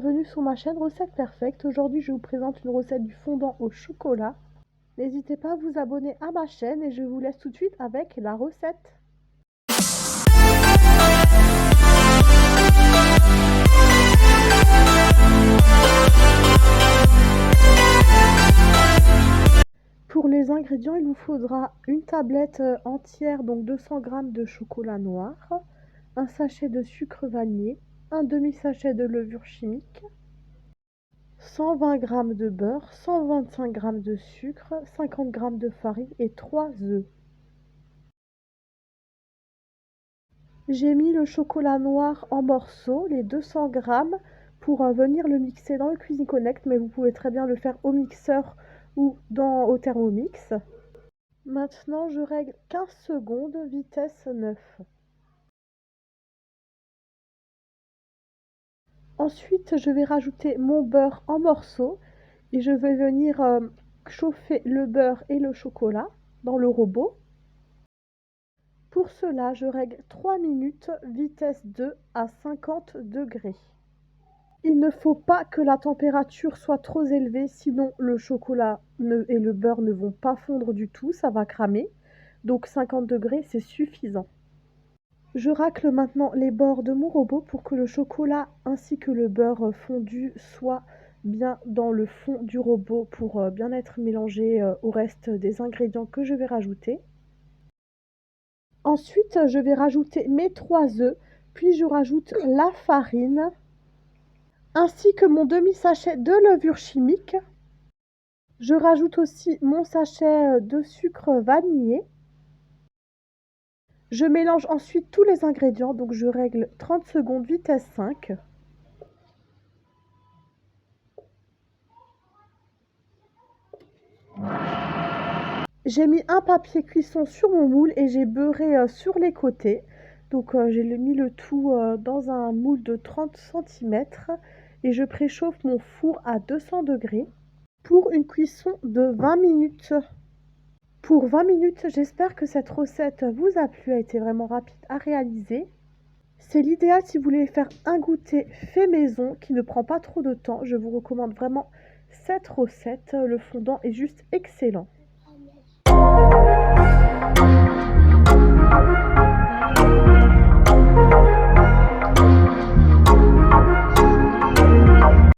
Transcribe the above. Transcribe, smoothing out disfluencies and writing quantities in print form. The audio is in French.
bienvenue sur ma chaîne Recettes Perfectes. Aujourd'hui, je vous présente une recette du fondant au chocolat. N'hésitez pas à vous abonner à ma chaîne et je vous laisse tout de suite avec la recette. Pour les ingrédients, il vous faudra une tablette entière, donc 200 g de chocolat noir, un sachet de sucre vanillé, un demi-sachet de levure chimique, 120 g de beurre, 125 g de sucre, 50 g de farine et 3 œufs. J'ai mis le chocolat noir en morceaux, les 200 g, pour venir le mixer dans le Cuisine Connect, mais vous pouvez très bien le faire au mixeur ou au Thermomix. Maintenant, je règle 15 secondes, vitesse 9. Ensuite, je vais rajouter mon beurre en morceaux et je vais venir chauffer le beurre et le chocolat dans le robot. Pour cela, je règle 3 minutes, vitesse 2 à 50 degrés. Il ne faut pas que la température soit trop élevée, sinon le chocolat et le beurre ne vont pas fondre du tout, ça va cramer. Donc 50 degrés, c'est suffisant. Je racle maintenant les bords de mon robot pour que le chocolat ainsi que le beurre fondu soient bien dans le fond du robot pour bien être mélangés au reste des ingrédients que je vais rajouter. Ensuite, je vais rajouter mes 3 œufs, puis je rajoute la farine, ainsi que mon demi-sachet de levure chimique. Je rajoute aussi mon sachet de sucre vanillé. Je mélange ensuite tous les ingrédients, donc je règle 30 secondes, vitesse 5. J'ai mis un papier cuisson sur mon moule et j'ai beurré sur les côtés. Donc j'ai mis le tout dans un moule de 30 cm et je préchauffe mon four à 200 degrés pour une cuisson de 20 minutes. Pour 20 minutes, j'espère que cette recette vous a plu, a été vraiment rapide à réaliser. C'est l'idéal si vous voulez faire un goûter fait maison qui ne prend pas trop de temps. Je vous recommande vraiment cette recette. Le fondant est juste excellent.